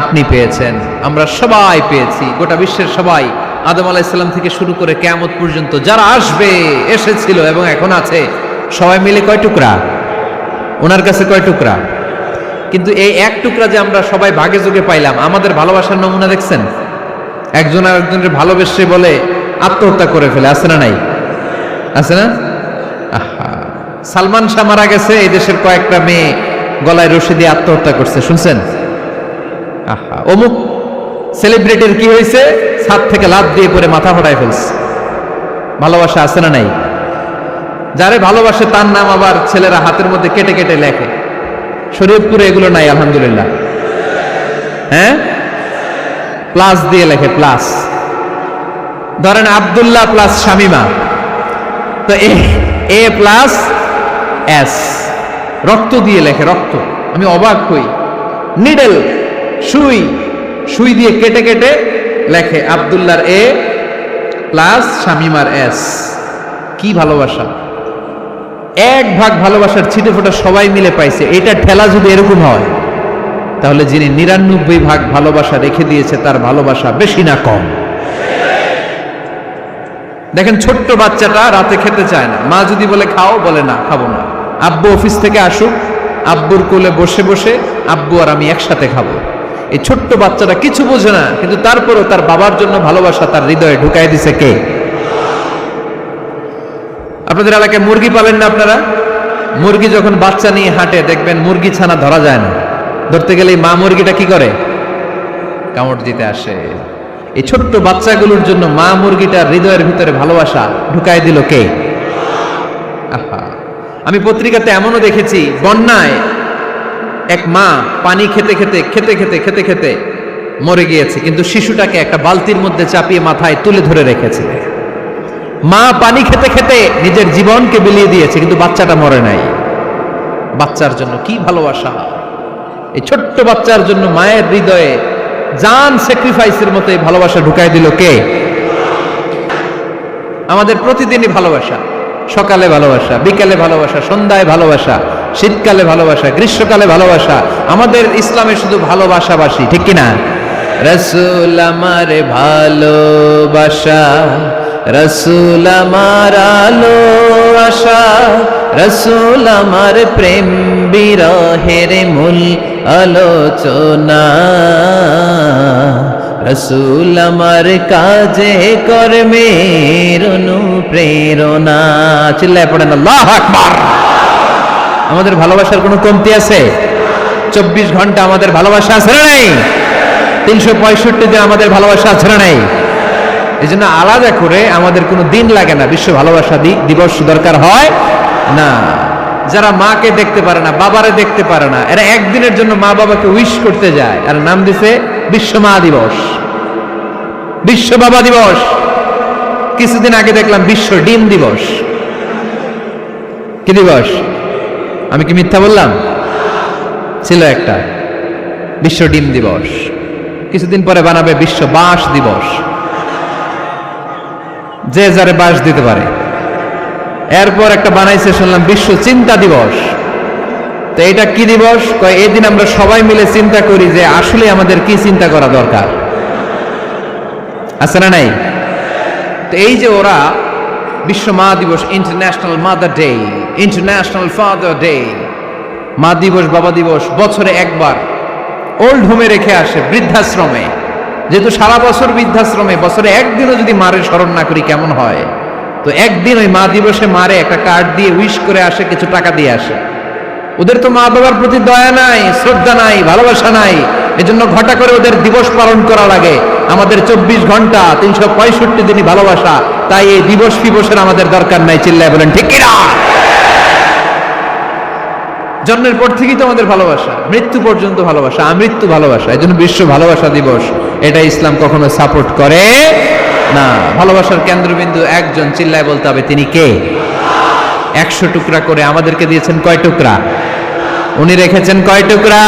আপনি পেয়েছেন, আমরা সবাই পেয়েছি, গোটা বিশ্বের সবাই, আদম আলাইহিস সালাম থেকে শুরু করে কিয়ামত পর্যন্ত যারা আসবে, এসেছিল এবং এখন আছে, সবাই মিলে কয় টুকরা? ওনার কাছে কয় টুকরা? কিন্তু এই 1 টুকরা যে আমরা সবাই ভাগে যোগে পাইলাম, আমাদের ভালোবাসার নমুনা দেখছেন? একজন আর একজনের ভালোবেসে বলে আত্মহত্যা করে ফেলে, আছে না নাই? আছে না? আহা, সালমান শাহ মারা গেছে, এই দেশের কয়েকটা মেয়ে গলায় রশি দিয়ে আত্মহত্যা করছে, শুনছেন? আহা, অমুক সেলিব্রিটির কি হয়েছে, ছাদ থেকে লাফ দিয়ে পড়ে মাথা ফাটায় ফেলছে। ভালোবাসা আছে না নাই? যারে ভালোবাসে তার নাম আবার ছেলেরা হাতের মধ্যে কেটে কেটে লেখে। শরীয়তপুরে এগুলো নাই আলহামদুলিল্লাহ। হ্যাঁ, প্লাস দিয়ে লেখে, প্লাস। ধরেন আব্দুল্লাহ প্লাস শামিমা, তো এ প্লাস এস, রক্ত দিয়ে লেখে, রক্ত। আমি অবাক হই, নিডেল, সুই, সুই দিয়ে কেটে কেটে লেখে আব্দুল্লাহর এ প্লাস শামিমার এস। কি ভালোবাসা! 1 ভাগ ভালোবাসার ছিটে ফোটা সবাই মিলে পাইছে। এটা ঠেলা যদি এরকম হয়, তাহলে যিনি 99 ভাগ ভালোবাসা রেখে দিয়েছে তার ভালোবাসা বেশি না কম? দেখেন, ছোট্ট বাচ্চাটা রাতে খেতে চায় না, মা যদি বলে খাও, বলে না, খাবো না। আব্বু অফিস থেকে আসুক, আব্বুর কোলে বসে বসে আব্বু আর আমি একসাথে খাবো। এই ছোট্ট বাচ্চাটা কিছু বোঝে না, কিন্তু তারপরও তার বাবার জন্য ভালোবাসা তার হৃদয়ে ঢুকাই দিছে কে? আপনাদের এলাকায় মুরগি পালেন না আপনারা? মুরগি যখন বাচ্চা নিয়ে হাঁটে, দেখবেন মুরগি ছানা ধরা যায় না, ধরতে গেলে মা মুরগিটা কি করে? কামড় দিতে আসে। এই ছোট্ট বাচ্চাগুলোর জন্য মা মুরগিটার হৃদয়ের ভিতরে ভালোবাসা ঢুকাই দিল কে? আহা, আমি পত্রিকাতে এমনও দেখেছি, বন্যায় এক মা পানি খেতে খেতে খেতে খেতে খেতে খেতে মরে গিয়েছে, কিন্তু শিশুটাকে একটা বালতির মধ্যে চাপিয়ে মাথায় তুলে ধরে রেখেছে। মা পানি খেতে খেতে নিজের জীবনকে বিলিয়ে দিয়েছে, কিন্তু বাচ্চাটা মরে নাই। বাচ্চার জন্য কি ভালোবাসা! এই ছোট্ট বাচ্চার জন্য মায়ের হৃদয়ে জান স্যাক্রিফাইসের মতো এই ভালোবাসা ঢুকাই দিল কে? আমাদের প্রতিদিনই ভালোবাসা, সকালে ভালোবাসা, বিকালে ভালোবাসা, সন্ধ্যায় ভালোবাসা, শীতকালে ভালোবাসা, গ্রীষ্মকালে ভালোবাসা। আমাদের ইসলামে শুধু ভালোবাসাবাসী, ঠিক কিনা? রাসূল আমার ভালোবাসা, রাসূল আমার আলো আশা, রাসূল আমার প্রেম বিরহের মূল আলোচনা, রাসূল আমার কাজে কর্মের অনুপ্রেরণা। চিল্লায় পড়েন আল্লাহু আকবার। আমাদের ভালোবাসার কোনো কমতি আছে? 24 ঘন্টা আমাদের ভালোবাসা আছে না নাই? 365 দিন আমাদের ভালোবাসা আছে না নাই? এই জন্য আলাদা করে আমাদের কোনো দিন লাগে না, বিশ্ব ভালোবাসা দিবস দরকার হয় না। যারা মাকে দেখতে পারে না, বাবারে দেখতে পারে না, এরা একদিনের জন্য মা বাবাকে উইশ করতে যায়, আর নাম দিছে বিশ্ব মা দিবস, বিশ্ব বাবা দিবস। কিছুদিন আগে দেখলাম বিশ্ব ডিম দিবস। কি দিবস? আমি কি মিথ্যা বললাম? ছিল একটা বিশ্ব ডিম দিবস। কিছুদিন পরে বানাবে বিশ্ব বাঁশ দিবস। যে যারে বাস দিতে পারে। এরপর একটা বানাইছে শুনলাম বিশ্ব চিন্তা দিবস। তো এটা কি দিবস? কয় এই দিন আমরা সবাই মিলে চিন্তা করি যে আসলে আমাদের কি চিন্তা করা দরকার, আছে না নাই? তো এই যে ওরা বিশ্ব মা দিবস, international mother day, international father day, মা দিবস বাবা দিবস বছরে একবার ওল্ড হোমে রেখে আসে, বৃদ্ধাশ্রমে। যেহেতু সারা বছর বৃদ্ধাশ্রমে, বছরে একদিনও যদি মারে স্মরণ না করি কেমন হয়? তো একদিন ওই মা দিবসে মারে একটা কার্ড দিয়ে উইশ করে আসে, কিছু টাকা দিয়ে আসে। ওদের তো মা বাবার প্রতি দয়া নাই, শ্রদ্ধা নাই, ভালোবাসা নাই, এজন্য ঘটা করে ওদের দিবস পালন করা লাগে। আমাদের 24 ঘন্টা 365 দিনই ভালোবাসা, তাই এই দিবস ফিবসের আমাদের দরকার নাই। চিল্লায় বলেন ঠিক কিনা? জন্মের পর থেকেই তো আমাদের ভালোবাসা, মৃত্যু পর্যন্ত ভালোবাসা, আমৃত্যু ভালোবাসা। এই জন্য বিশ্ব ভালোবাসা দিবস, এটা ইসলাম কখনো সাপোর্ট করে না। ভালোবাসার কেন্দ্রবিন্দু একজন, চিল্লায় বলতে হবে তিনি কে? 100 টুকরা করে আমাদেরকে দিয়েছেন কয় টুকরা? উনি রেখেছেন কয় টুকরা?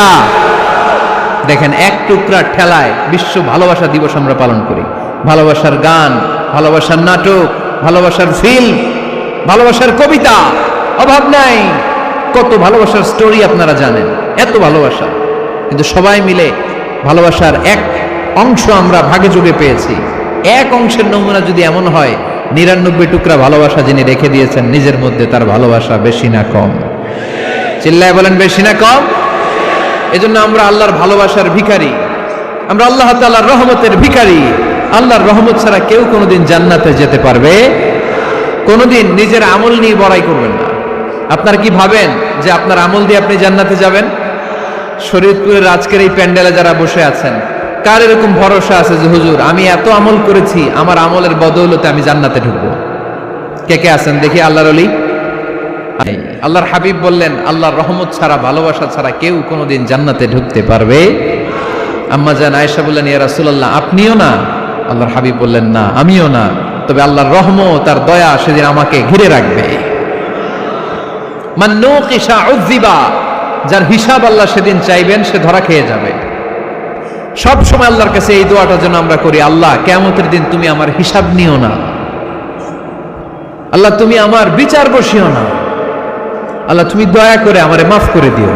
দেখেন, এক টুকরা ঠেলায় বিশ্ব ভালোবাসা দিবস আমরা পালন করি। ভালোবাসার গান, ভালোবাসার নাটক, ভালোবাসার ফিল্ম, ভালোবাসার কবিতা, অভাব নাই। কত ভালোবাসার স্টোরি আপনারা জানেন, এত ভালোবাসা। কিন্তু সবাই মিলে ভালোবাসার এক অংশ আমরা ভাগে যোগে পেয়েছি। এক অংশের নমুনা যদি এমন হয়, 99 টুকরা ভালোবাসা যিনি রেখে দিয়েছেন নিজের মধ্যে, তার ভালোবাসা বেশি না কম? চিল্লায় বলেন বেশি না কম? এজন্য আমরা আল্লাহর ভালোবাসার ভিখারি, আমরা আল্লাহ তাআলার রহমতের ভিখারি। আল্লাহর রহমত ছাড়া কেউ কোনোদিন জান্নাতে যেতে পারবে? কোনোদিন নিজের আমল নিয়ে বড়াই করবেন না। আপনারা কি ভাবেন যে আপনার আমল দিয়ে আপনি জান্নাতে যাবেন? শরীয়তপুরের আজকের এই প্যান্ডেলে যারা বসে আছেন, কার এরকম ভরসা আছে যে হুজুর আমি এত আমল করেছি, আমার আমলের বদৌলতে আমি জান্নাতে ঢুকবো? কে কে আছেন দেখি আল্লাহর ওলি? আল্লাহর হাবিব বললেন, আল্লাহর রহমত ছাড়া, ভালোবাসা ছাড়া কেউ কোনোদিন জান্নাতে ঢুকতে পারবে? আম্মা জান আয়েশা বললেন, ইয়া রাসূলুল্লাহ আপনিও না? আল্লাহর হাবিব বললেন, না আমিও না, তবে আল্লাহর রহমত আর দয়া সেদিন আমাকে ঘিরে রাখবে। মান নুকিশা উযিবা, যার হিসাব আল্লাহ সেদিন চাইবেন সে ধরা খেয়ে যাবে। সব সময় আল্লাহর কাছে এই দোয়াটা যেন আমরা করি, আল্লাহ কিয়ামতের দিন তুমি আমার হিসাব নিও না, আল্লাহ তুমি আমার বিচার বসিও না, আল্লাহ তুমি দয়া করে আমারে মাফ করে দিও।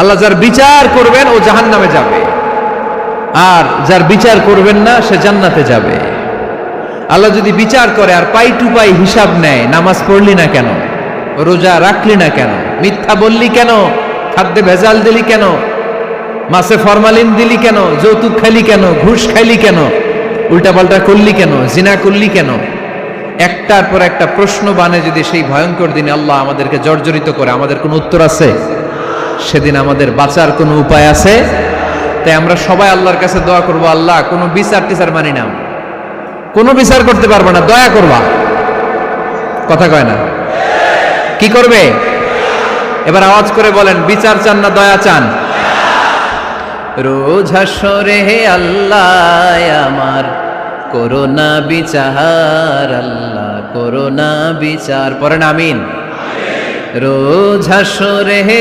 আল্লাহ যার বিচার করবেন ও জাহান্নামে যাবে, আর যার বিচার করবেন না সে জান্নাতে যাবে। আল্লাহ যদি বিচার করে আর পাই টু পাই হিসাব নেয়, নামাজ পড়লি না কেন, রোজা রাখলি না কেন, মিথ্যা বললি কেন, খাদ্যে ভেজাল দিলি কেন, মাছে ফরমালিন দিলি কেন, যৌতুক খাইলি কেন, ঘুষ খাইলি কেন, উল্টাপাল্টা করলি কেন, জিনা করলি কেন, একটার পর একটা প্রশ্ন বানে যদি সেই ভয়ঙ্কর দিনে আল্লাহ আমাদেরকে জর্জরিত করে, আমাদের কোনো উত্তর আছে? সেদিন আমাদের বাঁচার কোনো উপায় আছে? তাই আমরা সবাই আল্লাহর কাছে দোয়া করবো, আল্লাহ কোনো বিচার টিচার মানি না, কোনো বিচার করতে পারবো না, দয়া করবা। কথা কয় না? কি করবে? এবার আওয়াজ করে বলেন, বিচার চান না দয়া চান? রোজ হাসরে হে আল্লাহ আমার করোনা বিচার, আল্লাহ করোনা বিচার, পড়েন আমিন। রোজ হাসরে হে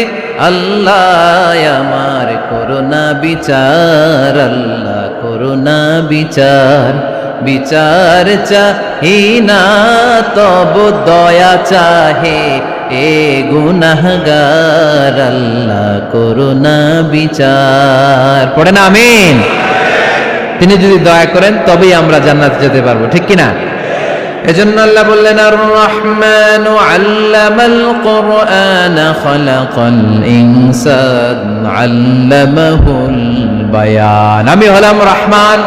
আল্লাহ আমার করোনা বিচার, আল্লাহ করোনা বিচার। বিচার চাহি না তব দয়া চাহে এ গুনাহগার, আল্লাহ করোনা বিচার। পড়েন আমিন। তিনি যদি দয়া করেন তবেই আমরা জান্নাতে যেতে পারবো, ঠিক কিনা? এজন্য আল্লাহ বললেন, আর রহমানু আল্লামাল কুরআন খালাকাল ইনসান আল্লামাহুল বায়ান। আমি হলাম রহমান।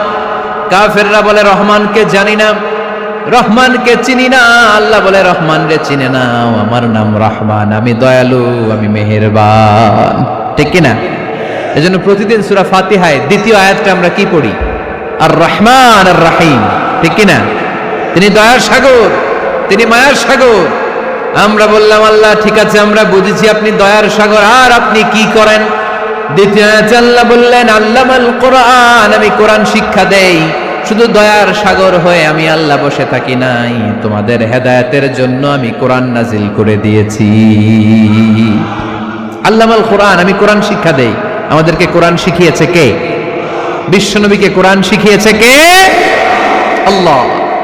কাফেররা বলে রহমানকে জানি না, রহমানকে চিনি না। আল্লাহ বলে রহমান রে চিনে নাও, আমার নাম রহমান, আমি দয়ালু, আমি মেহেরবান, ঠিক কিনা? এজন্য প্রতিদিন সূরা ফাতিহায় দ্বিতীয় আয়াতটা আমরা কি পড়ি? আর রহমান আর রাহিম, ঠিক কিনা? তিনি দয়ার সাগর, তিনি মায়ার সাগর। আমরা বললাম, আল্লাহ ঠিক আছে আমরা বুঝেছি আপনি দয়ার সাগর, আর আপনি কি করেন? দ্বিতীয় আয়াতে আল্লাহ বললেন, আল্লামাল কোরআন, আমি কোরআন শিক্ষা দেই। শুধু দয়ার সাগর হয়ে আমি আল্লাহ বসে থাকি নাই, তোমাদের হেদায়েতের জন্য আমি কোরআন নাজিল করে দিয়েছি। আল্লামাল কোরআন, আমি কোরআন শিক্ষা দেই। আমাদেরকে কোরআন শিখিয়েছে কে? বিশ্বনবীকে কোরআন শিখিয়েছে কে? আল্লাহ।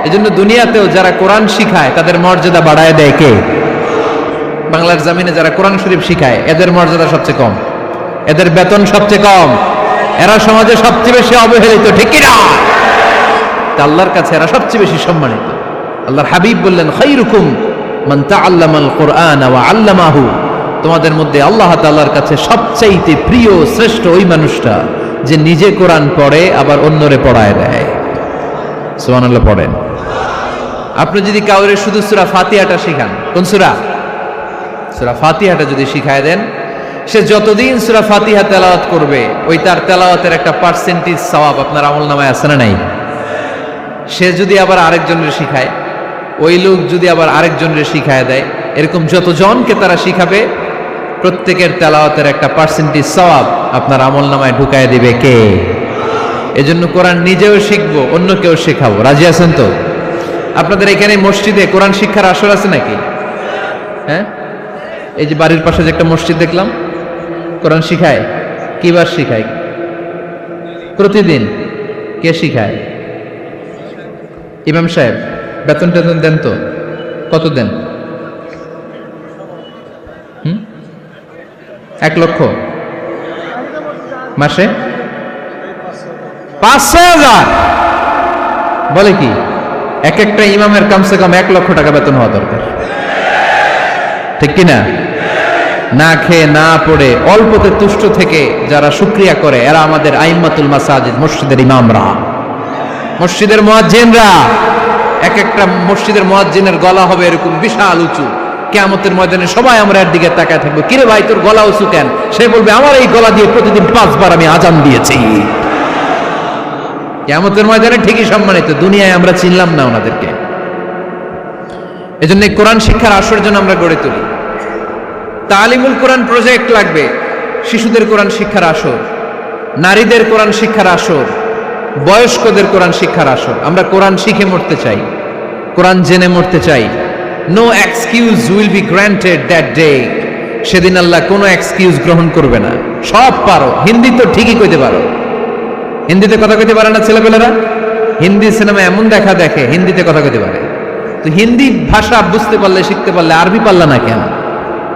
এজন্য দুনিয়াতেও যারা কোরআন শিখায় তাদের মর্যাদা বাড়ায় দেয় কে? বাংলার জমিনে যারা কোরআন শরীফ শিখায় এদের মর্যাদা সবচেয়ে কম, এদের বেতন সবচেয়ে কম, এরা সমাজে সবচেয়ে বেশি অবহেলিত, ঠিক কি না? আল্লাহর কাছে এরা সবচেয়ে বেশি সম্মানিত। আল্লাহর হাবিব বললেন, খায়রুকুম মান তাআল্লামাল কুরআন ওয়া আল্লামাহু, তোমাদের মধ্যে আল্লাহ তাআলার কাছে সবচাইতে প্রিয় শ্রেষ্ঠ ওই মানুষটা যে নিজে কোরআন পড়ে আবার অন্যরে পড়ায় দেয়। সুবহানাল্লাহ পড়েন। আপনি যদি কাউরে শুধু সূরা ফাতিহাটা শিখান, কোন সূরা? সূরা ফাতিহাটা যদি শিখায় দেন, সে যতদিন সূরা ফাতিহা তেলাওয়াত করবে ওই তার তেলাওয়াতের একটা পার্সেন্টেজ সওয়াব আপনার আমলনামায় আছে না নাই? সে যদি আবার আরেকজনের শিখায়, ওই লোক যদি আবার আরেকজনের শিখায় দেয়, এরকম যতজনকে তারা শিখাবে প্রত্যেকের তেলাওয়াতের একটা পার্সেন্টেজ সওয়াব আপনার আমলনামায় ঢুকায় দিবে কে? এজন্য কোরআন নিজেও শিখবো, অন্যকেও শেখাবো। রাজি আছেন তো? আপনাদের এখানে মসজিদে কোরআন শিক্ষার আসর আছে নাকি? হ্যাঁ, এই যে বাড়ির পাশে যে একটা মসজিদ দেখলাম, কোরআন শিখায়। কিবার শিখায়? প্রতিদিন। কে শিখায়? ইমাম সাহেব। বেতন টেতন দেন তো? কত দেন? 1 লক্ষ মাসে? 500,000 বলে কি? এক একটা ইমামের কমসে কম 1 লক্ষ টাকা বেতন হওয়া দরকার, ঠিক কিনা? না খেয়ে না পড়ে অল্পতে তুষ্ট থেকে যারা শুকরিয়া করে এরা আমাদের আইম্মাতুল মাসাজিদ, মসজিদের ইমামরা, মসজিদের মুয়াজ্জিনরা। এক একটা মসজিদের মুয়াজ্জিনের গলা হবে এরকম বিশাল উঁচু। কিয়ামতের ময়দানে সবাই আমরা এর দিকে তাকায় থাকবো, কিরে ভাই তোর গলা উঁচু কেন? সে বলবে, আমার এই গলা দিয়ে প্রতিদিন 5 বার আমি আজান দিয়েছি। কিয়ামতের ময়দানে ঠিকই সম্মানিত, দুনিয়ায় আমরা চিনলাম না ওনাদেরকে। এজন্য কোরআন শিক্ষার আসর যেন আমরা গড়ে তুলি। তালিমুল কোরআন প্রজেক্ট লাগবে, শিশুদের কোরআন শিক্ষার আসর, নারীদের কোরআন শিক্ষার আসর, বয়স্কদের কোরআন শিক্ষার আসর। আমরা কোরআন শিখে মরতে চাই, কোরআন জেনে মরতে চাই। No excuse will be granted that day. সেদিন আল্লাহ কোনো এক্সকিউজ গ্রহণ করবে না। সব পারো, হিন্দি তো ঠিকই কইতে পারো। হিন্দিতে কথা কইতে পারে না ছেলেপেলেরা? হিন্দি সিনেমা এমন দেখা দেখে হিন্দিতে কথা কইতে পারে। তো হিন্দি ভাষা বুঝতে পারলে, শিখতে পারলে আরবি পারলা না কেন?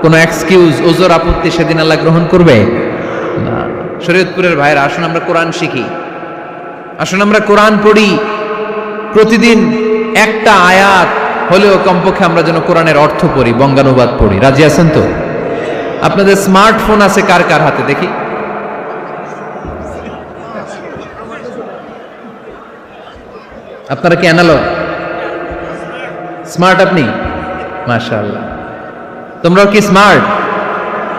কোনো এক্সকিউজ, ওজর, আপত্তি সেদিন আল্লাহ গ্রহণ করবে না। শরীয়তপুরের ভাইরা, আসুন আমরা কোরআন শিখি, আসুন আমরা কোরআন পড়ি। প্রতিদিন একটা আয়াত হলেও কমপক্ষে আমরা যেন কোরআনের অর্থ পড়ি, বঙ্গানুবাদ পড়ি। রাজি আছেন তো? আপনাদের স্মার্টফোন আছে কার কার হাতে দেখি? আপনারা কি অ্যানালগ? স্মার্ট আপনি? মাশাআল্লাহ। তোমরাও কি স্মার্ট?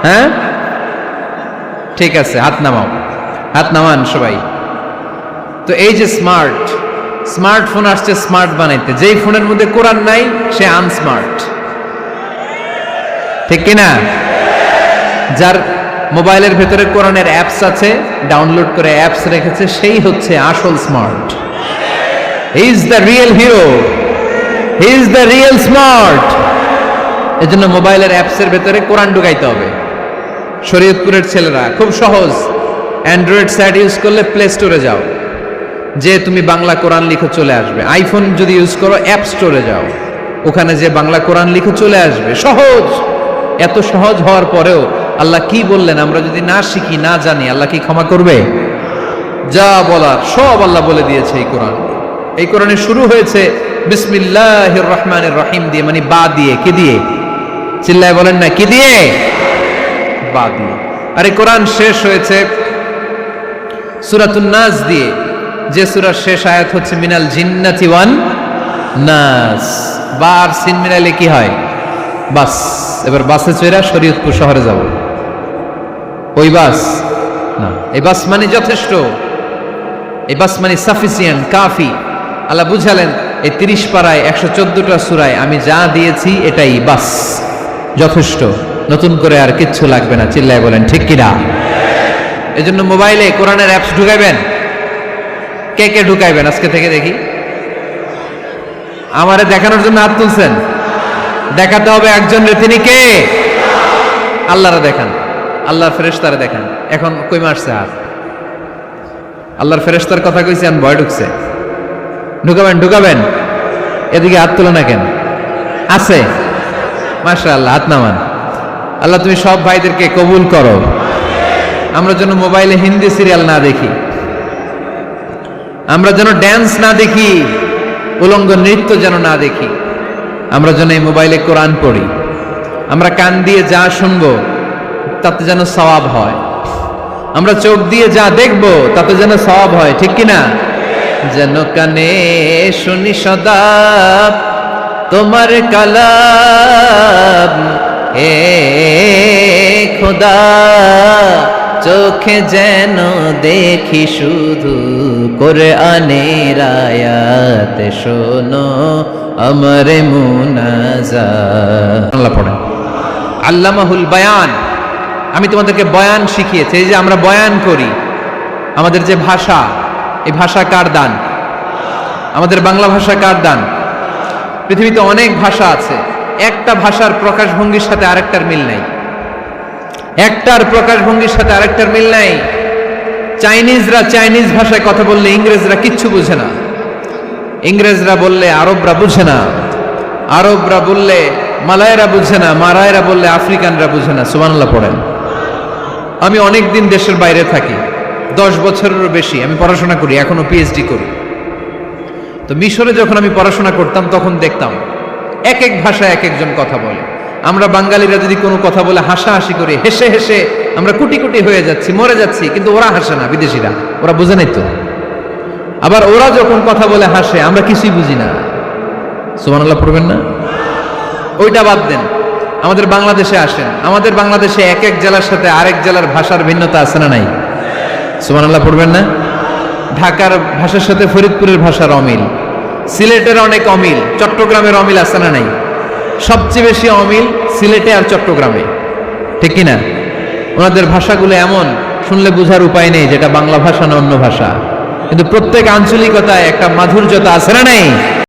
হ্যাঁ, ঠিক আছে, হাত নামাও, হাত নামান সবাই। তো এই যে স্মার্টফোন আসছে স্মার্ট বানাইতে, যেই ফোনের মধ্যে কোরআন নাই সে আনস্মার্ট, ঠিক কিনা? যার মোবাইলের ভেতরে কোরআনের অ্যাপস আছে, ডাউনলোড করে অ্যাপস রেখেছে, সেই হচ্ছে আসল smart. He is the real hero, he is the real smart. এজন্য মোবাইলের অ্যাপসের ভেতরে কোরআন ঢুকাইতে হবে। শরীয়তপুরের ছেলেরা খুব সহজ, অ্যান্ড্রয়েড স্যাট ইউজ করলে প্লে স্টোরে যাও, যে তুমি বাংলা কোরআন লিখো চলে আসবে। আইফোন যদি ইউজ করো অ্যাপ স্টোরে যাও, ওখানে যে বাংলা কোরআন লিখো চলে আসবে। সহজ। এত সহজ হওয়ার পরেও আল্লাহ কি বললেন আমরা যদি না শিখি, না জানি, আল্লাহ কি ক্ষমা করবে? যা বলার সব আল্লাহ বলে দিয়েছে এই কোরআন। এই কোরআনে শুরু হয়েছে বিসমিল্লাহির রহমানির রহিম দিয়ে, মানে বা দিয়ে। কি দিয়ে? চিল্লায় বলেন না, কি দিয়ে? বা দিয়ে। আর এই কোরআন শেষ হয়েছে সূরাতুন নাস দিয়ে, যে সূরার শেষ আয়াত হচ্ছে মিনাল জিন্নাতি ওয়ান নাস। বার সিন মিলাইলে কি হয়? বাস। এবার বাসে চড়া শরীয়তপুর শহরে যাব। ওই বাস না, এই বাস মানে যথেষ্ট, এই বাস মানে সাফিসিয়েন্ট, কাফি। আল্লাহ বুঝালেন এই 30 পারায় 114টা সূরায় আমি যা দিয়েছি এটাই বাস, যথেষ্ট, নতুন করে আর কিচ্ছু লাগবে না। চিল্লায় বলেন ঠিক কিনা? এজন্য মোবাইলে কোরআনের অ্যাপস ঢুকাইবেন। কে কে ঢুকাইবেন আজকে থেকে দেখি? আমারে দেখানোর জন্য হাত তুলছেন? দেখাতে হবে একজনের, তিনি কে? আল্লাহরে দেখান, আল্লাহর ফেরেশতারে দেখান। এখন কই মারছে হাত? আল্লাহর ফেরেশতার কথা কইছি, আর ভয় ঢুকছে। ঢুকাবেন, ঢুকাবেন। এদিকে হাত তোলে না কেন? আছে? মাশাআল্লাহ, হাত নামান। আল্লাহ তুমি সব ভাইদেরকে কবুল করো। আমরা যেন মোবাইলে হিন্দি সিরিয়াল না দেখি, আমরা যেন ড্যান্স না দেখি, উলঙ্গ নৃত্য যেন না দেখি, আমরা যেন এই মোবাইলে কোরআন পড়ি, আমরা কান দিয়ে যা শুনবো তাতে যেন সওয়াব হয়, আমরা চোখ দিয়ে যা দেখবো তাতে যেন সওয়াব হয়, ঠিক কিনা? যেন কানে শুনি সদা তোমার কালাম, এ খোদা চোখে যেন দেখি শুধু কোরআনের আয়াত, শোনো আমার মুনাজাত। আল্লাহ পড়েন আল্লামাহুল বায়ান। আমি তোমাদেরকে বয়ান শিখিয়েছি। এই যে আমরা বয়ান করি, আমাদের যে ভাষা, এই ভাষা কার দান? আমাদের বাংলা ভাষা কার দান? পৃথিবীতে অনেক ভাষা আছে, একটা ভাষার প্রকাশভঙ্গির সাথে আরেকটার মিল নাই, একটার প্রকাশভঙ্গির সাথে আরেকটার মিল নাই। চাইনিজরা চাইনিজ ভাষায় কথা বললে ইংরেজরা কিচ্ছু বুঝে না, ইংরেজরা বললে আরবরা বুঝে না, আরবরা বললে মালায়রা বুঝে না, মারায়রা বললে আফ্রিকানরা বুঝে না। সুবহানাল্লাহ পড়েন। আমি অনেক দিন দেশের বাইরে থাকি, 10 বছরেরও বেশি আমি পড়াশোনা করি, এখনো পিএইচডি করি। তো মিশরে যখন আমি পড়াশোনা করতাম তখন দেখতাম এক এক ভাষায় এক একজন কথা বলে। আমরা বাঙালিরা যদি কোনো কথা বলে হাসাহাসি করি, হেসে হেসে আমরা কুটি কুটি হয়ে যাচ্ছি, মরে যাচ্ছি, কিন্তু ওরা হাসে না, বিদেশিরা, ওরা বুঝে নাই তো। আবার ওরা যখন কথা বলে হাসে, আমরা কিছুই বুঝি না। সুবহানাল্লাহ পড়বেন না? ওইটা বাদ দেন, আমাদের বাংলাদেশে আসেন, আমাদের বাংলাদেশে এক এক জেলার সাথে আরেক জেলার ভাষার ভিন্নতা আছে না নাই? সুবহানাল্লাহ পড়বেন না? ঢাকার ভাষার সাথে ফরিদপুরের ভাষার অমিল, সিলেটের অনেক অমিল, চট্টগ্রামের অমিল আছে না নাই? সবচেয়ে বেশি অমিল সিলেটে আর চট্টগ্রামে, ঠিক কিনা? ওনাদের ভাষাগুলো এমন, শুনলে বোঝার উপায় নেই যেটা বাংলা ভাষা না অন্য ভাষা, কিন্তু প্রত্যেক আঞ্চলিকতায় একটা মাধুর্যতা আছে না নাই?